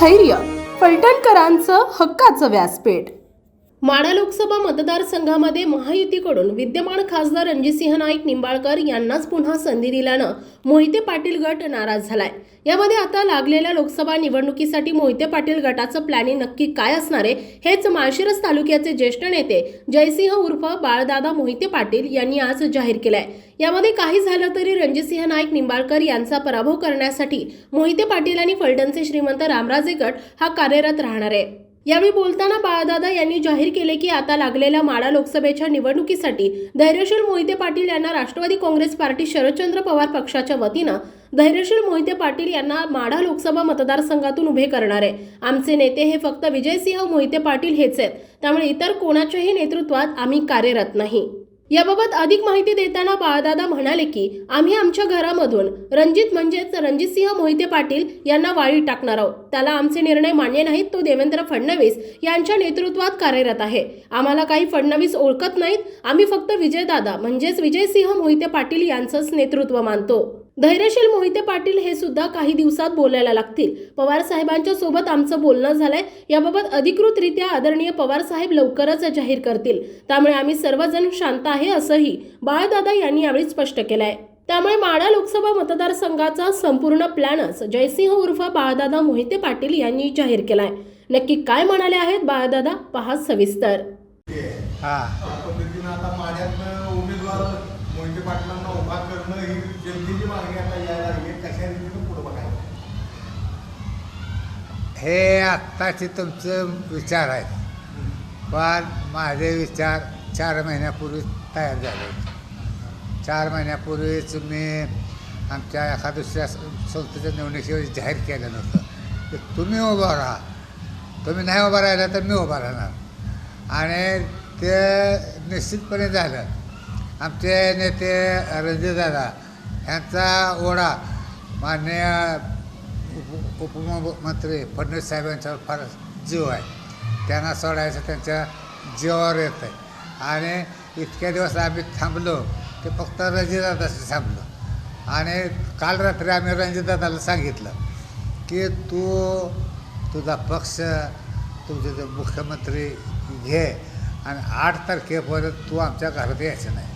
स्थैर्य, फलटणकरांचं हक्काचं व्यासपीठ। माढा लोकसभा मतदारसंघामध्ये महायुतीकडून विद्यमान खासदार रणजितसिंह नाईक निंबाळकर यांनाच पुन्हा संधी दिल्यानं मोहिते पाटील गट नाराज झालाय। यामध्ये आता लागलेल्या लोकसभा निवडणुकीसाठी मोहिते पाटील गटाचं प्लॅनिंग नक्की काय असणार आहे हेच माळशिरस तालुक्याचे ज्येष्ठ नेते जयसिंह उर्फ बाळदादा मोहिते पाटील यांनी आज जाहीर केलंय। यामध्ये काही झालं तरी रणजितसिंह नाईक निंबाळकर यांचा पराभव करण्यासाठी मोहिते पाटील आणि फलटणचे श्रीमंत रामराजे गट हा कार्यरत राहणार आहे। यावेळी बोलताना बाळदादा यांनी जाहीर केले की आता लागलेल्या माढा लोकसभेच्या निवडणुकीसाठी धैर्यशील मोहिते पाटील यांना राष्ट्रवादी काँग्रेस पार्टी शरदचंद्र पवार पक्षाच्या वतीनं धैर्यशील मोहिते पाटील यांना माढा लोकसभा मतदारसंघातून उभे करणार आहे। आमचे नेते हे फक्त विजयसिंह मोहिते पाटील हेच आहेत, त्यामुळे इतर कोणाच्याही नेतृत्वात आम्ही कार्यरत नाही। याबाबत अधिक माहिती देताना बाळदादा म्हणाले की आम्ही आमच्या घरामधून रणजितसिंह मोहिते पाटील यांना वाळी टाकणार आहोत। त्याला आमचे निर्णय मान्य नाहीत, तो देवेंद्र फडणवीस यांच्या नेतृत्वात कार्यरत आहे। आम्हाला काही फडणवीस ओळखत नाहीत, आम्ही फक्त विजयदादा म्हणजेच विजयसिंह मोहिते पाटील यांचंच नेतृत्व मानतो। धैर्यशील मोहिते पाटील हे सुद्धा काही दिवसात बोलायला लागतील। पवार साहेबांच्या सोबत आमचं बोलणं झालंय, याबाबत अधिकृतरित्या आदरणीय पवार साहेब लवकरच जाहीर करतील, त्यामुळे आम्ही सर्वजण शांत आहे असंही बाळदादा यांनी यावेळी स्पष्ट केलंय। त्यामुळे माढा लोकसभा मतदारसंघाचा संपूर्ण प्लॅनच जयसिंह उर्फ बाळदादा मोहिते पाटील यांनी जाहीर केलाय। नक्की काय म्हणाले आहेत बाळदादा, पहा सविस्तर। मोहिते पाटलांना उभा करणं ही जनतेची मागणी आता यायला लागली, कशा रीतीने पुढे बघायचं हे आत्ताचे तुमचं विचार आहेत, पण माझे विचार 4 महिन्यापूर्वी तयार झाले। 4 महिन्यापूर्वीच मी आमच्या एका दुसऱ्या संस्थेच्या निवडणुकीवर जाहीर केलं नव्हतं की तुम्ही उभा राहा, तुम्ही नाही उभा राहिला तर मी उभा राहणार, आणि ते निश्चितपणे झालं। आमचे नेते रणजितदादा यांचा ओढा माननीय उपमुख्यमंत्री फडणवीस साहेबांच्यावर फार जीव आहे, त्यांना सोडायचं त्यांच्या जीवावर येत आहे। आणि इतक्या दिवस आम्ही थांबलो ते फक्त रणजितदादाशी थांबलो, आणि काल रात्री आम्ही रणजितदादाला सांगितलं की तुझा पक्ष तुझे जे मुख्यमंत्री घे, आणि 8 तारखेपर्यंत तू आमच्या घरात यायचं नाही।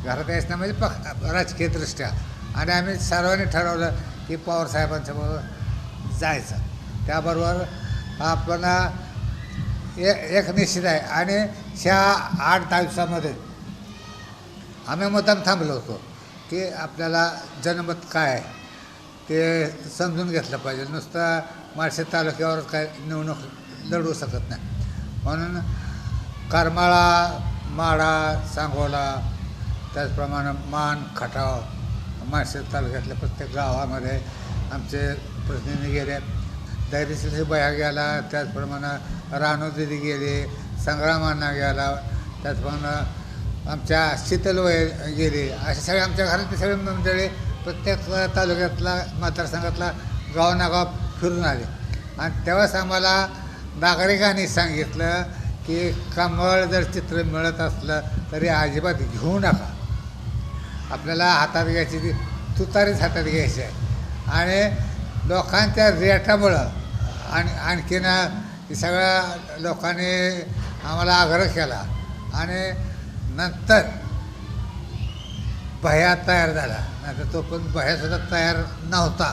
घरात यायचं नाही म्हणजे राजकीयदृष्ट्या, आणि आम्ही सर्वांनी ठरवलं की पवार साहेबांच्याबरोबर जायचं। त्याबरोबर आपण एक निश्चित आहे, आणि ह्या 8-10 दिवसामध्ये आम्ही मुद्दाम थांबलो होतो की आपल्याला जनमत काय आहे ते समजून घेतलं पाहिजे। नुसतं माळशिरस तालुक्यावर काय निवडणूक लढवू शकत नाही, म्हणून करमाळा, माढा, सांगोला, त्याचप्रमाणे मान, खटाव, माळशिरस तालुक्यातल्या प्रत्येक गावामध्ये आमचे प्रतिनिधी गेले। धैर्यशील बया गेला, त्याचप्रमाणे रानोदिदी गेली, संग्रामांना गेला, त्याचप्रमाणे आमच्या शीतलवय गेली, असे सगळे आमच्या घरातले सगळे मंडळी प्रत्येक तालुक्यातला मतदारसंघातला गावानागाव फिरून आले। आणि तेव्हाच आम्हाला नागरिकांनी सांगितलं की कमळ जर चित्र मिळत असलं तरी अजिबात घेऊ नका, आपल्याला हातात घ्यायची ती तुतारीच हातात घ्यायची आहे। आणि लोकांच्या रेटामुळं आणखीन सगळ्या लोकांनी आम्हाला आग्रह केला, आणि नंतर भया तयार झाला, नाहीतर तो पण भयासुद्धा तयार नव्हता,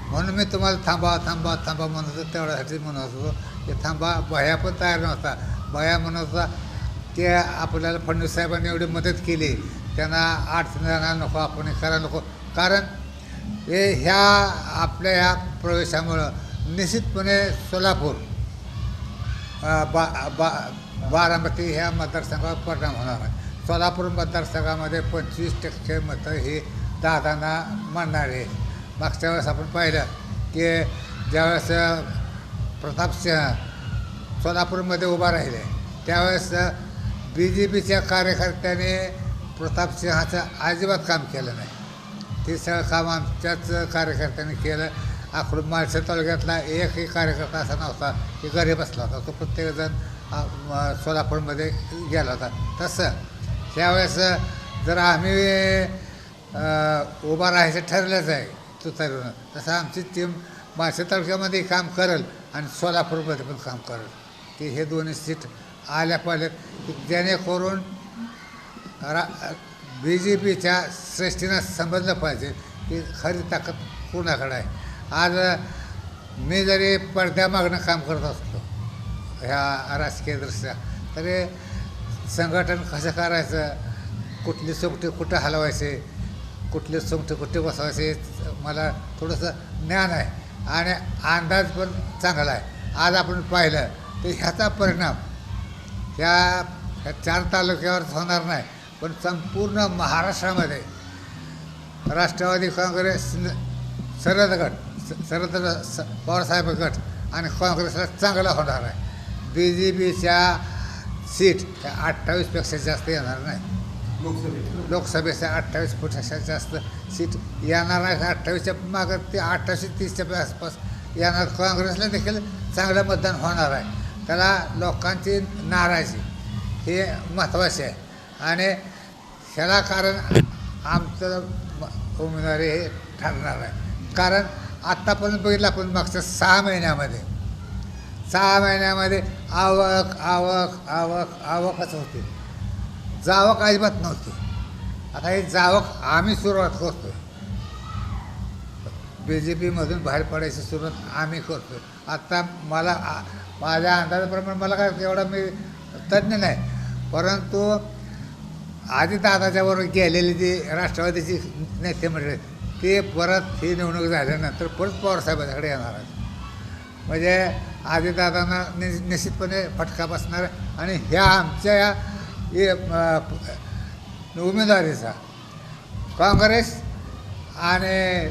म्हणून मी तुम्हाला थांबा थांबा थांबा म्हणत होतो, तेवढ्यासाठी म्हणत होतो की थांबा। भया पण तयार नव्हता, भया म्हणत होता की आपल्याला फडणवीस साहेबांनी एवढी मदत केली, त्यांना अडचण जाणार नको, आपण हे करायला नको, कारण ह्या आपल्या ह्या प्रवेशामुळं निश्चितपणे सोलापूर, बारामती ह्या मतदारसंघावर परिणाम होणार आहे। सोलापूर मतदारसंघामध्ये 25% मतं ही दादांना मानणारे। मागच्या वेळेस आपण पाहिलं की ज्यावेळेस प्रतापसिंह सोलापूरमध्ये उभा राहिले त्यावेळेस BJPच्या कार्यकर्त्याने प्रतापसिंहाचं अजिबात काम केलं नाही, ते सगळं काम आमच्याच कार्यकर्त्यांनी केलं। आखडून माळशिरस तालुक्यातला एकही कार्यकर्ता असा नव्हता की घरी बसला होता, तो प्रत्येकजण सोलापूरमध्ये गेला होता। तसं त्यावेळेस जर आम्ही उभा राहायचं ठरलंच आहे तुतारीवरून, तसं आमची टीम माळशिरस तालुक्यामध्ये काम करेल आणि सोलापूरमध्ये पण काम करेल की हे दोन्ही सीट आल्या पाहिजेत की जेणेकरून BJPच्या श्रेष्ठीनं समजलं पाहिजे की खरी ताकद कोणाकडे आहे. आज मी जरी पडद्यामागणं काम करत असतो ह्या राजकीयदृष्ट्या तरी संघटन कसं करायचं, कुठली सोंगटी कुठं हलवायचे, कुठले सोंगटे कुठे बसवायचे मला थोडंसं ज्ञान आहे आणि अंदाज पण चांगला आहे. आज आपण पाहिलं तर ह्याचा परिणाम ह्या 4 तालुक्यावर होणार नाही पण संपूर्ण महाराष्ट्रामध्ये राष्ट्रवादी काँग्रेस शरद पवारसाहेब गट आणि काँग्रेसला चांगला होणार आहे. BJPच्या सीट ह्या 28पेक्षा जास्त येणार नाही. लोकसभेच्या 28पेक्षा जास्त सीट येणार नाही. 28च्या मागं ते 28-30च्या आसपास येणार. काँग्रेसला देखील चांगलं मतदान होणार आहे. त्याला लोकांची नाराजी हे महत्त्वाचे आहे आणि ह्याला कारण आमचं उमेदवारी हे ठरणार आहे. कारण आत्तापर्यंत बघितलं आपण मागच्या 6 महिन्यामध्ये आवकच होती, जावक अजिबात नव्हती. आता हे जावक आम्ही सुरुवात करतो BJPमधून बाहेर पडायची सुरुवात आम्ही करतो. आत्ता मला माझ्या अंदाजाप्रमाणे मला काय एवढा मी तज्ज्ञ नाही परंतु आदिदादाच्याबरोबर गेलेली जी राष्ट्रवादीची नेते मंडळी ते परत ही निवडणूक झाल्यानंतर परत पवारसाहेबांकडे येणार आहेत. म्हणजे आदिदादांना निश्चितपणे फटका बसणार आणि ह्या आमच्या या उमेदवारीचा काँग्रेस आणि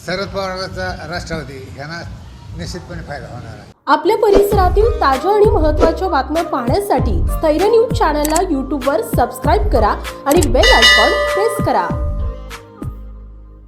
शरद पवारांचा राष्ट्रवादी ह्यांना निश्चितपणे फायदा होणार आहे. आपल्या परिसरातील ताज्या आणि महत्त्वाच्या बातम्या पाहण्यासाठी स्थैर्य न्यूज चॅनलला यूट्यूबवर सबस्क्राईब करा आणि बेल आयकॉन प्रेस करा.